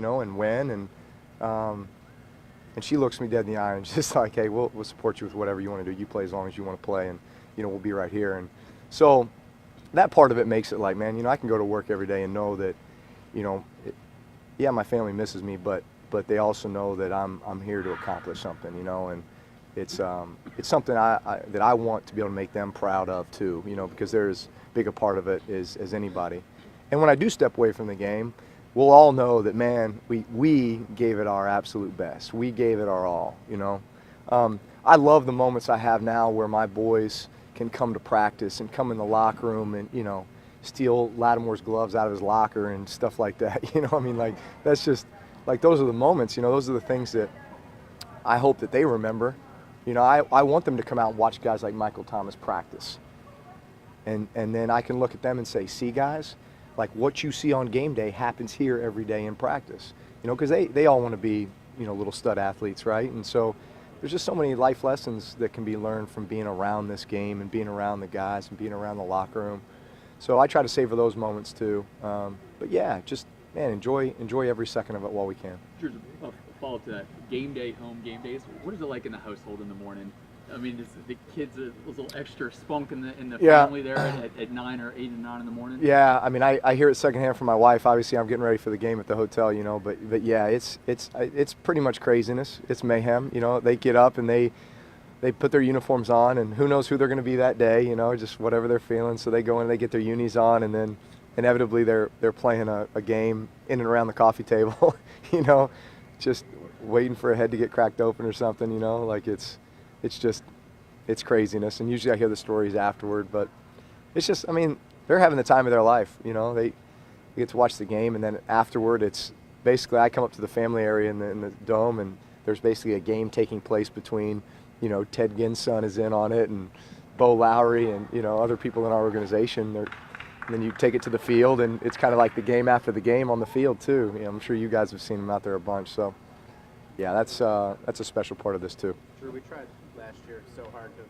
and when, and she looks me dead in the eye and just like, hey, we'll support you with whatever you want to do. You play as long as you want to play, and we'll be right here. And so that part of it makes it like, man, I can go to work every day and know that, yeah, my family misses me, but they also know that I'm here to accomplish something, and it's something that I want to be able to make them proud of too, because they're as big a part of it as anybody. And when I do step away from the game, we'll all know that, man, we gave it our absolute best. We gave it our all, I love the moments I have now where my boys can come to practice and come in the locker room and, steal Lattimore's gloves out of his locker and stuff like that. Like, that's just, like, those are the moments, those are the things that I hope that they remember. I want them to come out and watch guys like Michael Thomas practice. And then I can look at them and say, see, guys, like, what you see on game day happens here every day in practice. Because they all want to be, little stud athletes, right? And so there's just so many life lessons that can be learned from being around this game and being around the guys and being around the locker room. So I try to savor those moments too. But yeah, just, man, enjoy every second of it while we can. Here's a follow-up to that. Game day, home game days. What is it like in the household in the morning? I mean, is the kids a little extra spunk in the family there at 9 or 8 and 9 in the morning? Yeah, I mean, I hear it secondhand from my wife. Obviously, I'm getting ready for the game at the hotel, but yeah, it's pretty much craziness. It's mayhem. They get up and they put their uniforms on, and who knows who they're going to be that day. Just whatever they're feeling. So they go in, they get their unis on, and then inevitably they're playing a game in and around the coffee table. Just waiting for a head to get cracked open or something. Like it's craziness. And usually I hear the stories afterward, but it's just, I mean, they're having the time of their life. They get to watch the game, and then afterward it's basically I come up to the family area in the dome, and there's basically a game taking place between, Ted Ginn's son is in on it, and Bo Lowry, and other people in our organization. And then you take it to the field, and it's kind of like the game after the game on the field too. I'm sure you guys have seen them out there a bunch. So yeah, that's a special part of this too. Drew, we tried last year so hard to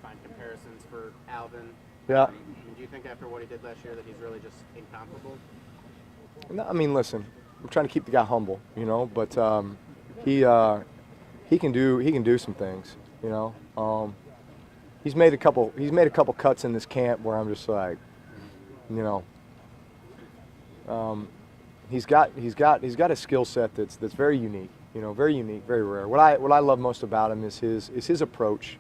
find comparisons for Alvin. Yeah. Do you think after what he did last year that he's really just incomparable? No, I mean, listen, I'm trying to keep the guy humble, but he can do some things, He's made a couple cuts in this camp where I'm just like, he's got a skill set that's very unique, very unique, very rare. What I love most about him is his approach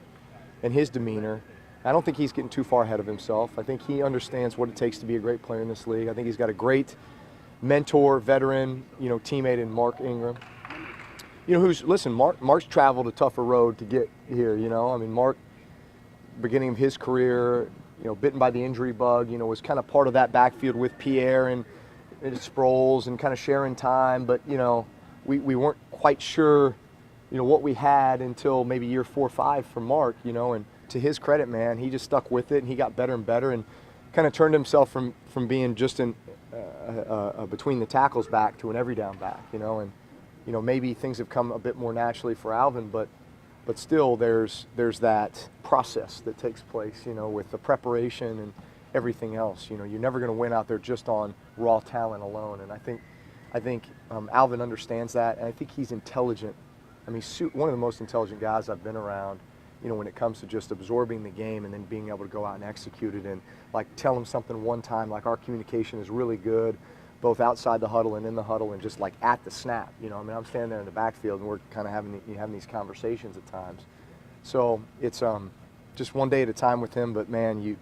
and his demeanor. I don't think he's getting too far ahead of himself. I think he understands what it takes to be a great player in this league. I think he's got a great mentor, veteran, teammate in Mark Ingram. Mark's traveled a tougher road to get here, I mean, Mark, beginning of his career, bitten by the injury bug, was kind of part of that backfield with Pierre and Sproles and kind of sharing time, but, we weren't quite sure, what we had until maybe year 4 or 5 for Mark, and to his credit, man, he just stuck with it, and he got better and better, and kind of turned himself from being just between the tackles back to an every down back, and maybe things have come a bit more naturally for Alvin, but still there's that process that takes place, with the preparation and everything else. You're never going to win out there just on raw talent alone, and I think Alvin understands that, and I think he's intelligent. I mean, one of the most intelligent guys I've been around, when it comes to just absorbing the game and then being able to go out and execute it, and like tell him something one time, like our communication is really good, both outside the huddle and in the huddle, and just like at the snap. I mean, I'm standing there in the backfield, and we're kind of having these conversations at times. So it's just one day at a time with him. But man, you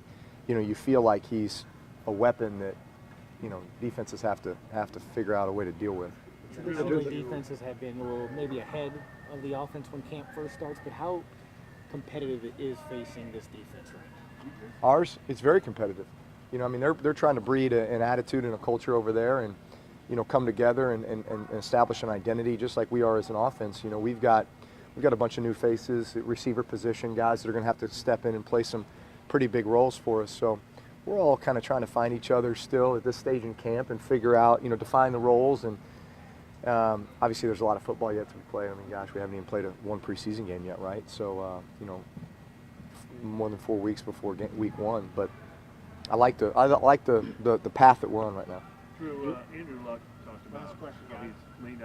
feel like he's a weapon that defenses have to figure out a way to deal with. Traditionally, defenses have been a little maybe ahead of the offense when camp first starts, but how competitive it is facing this defense right now? Ours, it's very competitive. I mean, they're trying to breed an attitude and a culture over there, and come together and establish an identity just like we are as an offense. We've got a bunch of new faces at receiver position, guys that are going to have to step in and play some pretty big roles for us. So we're all kind of trying to find each other still at this stage in camp and figure out, define the roles. And obviously there's a lot of football yet to be played. I mean, gosh, we haven't even played one preseason game yet, right? So more than 4 weeks before week 1, but I like the path that we're on right now. Drew, Andrew Luck talked about how he's leaned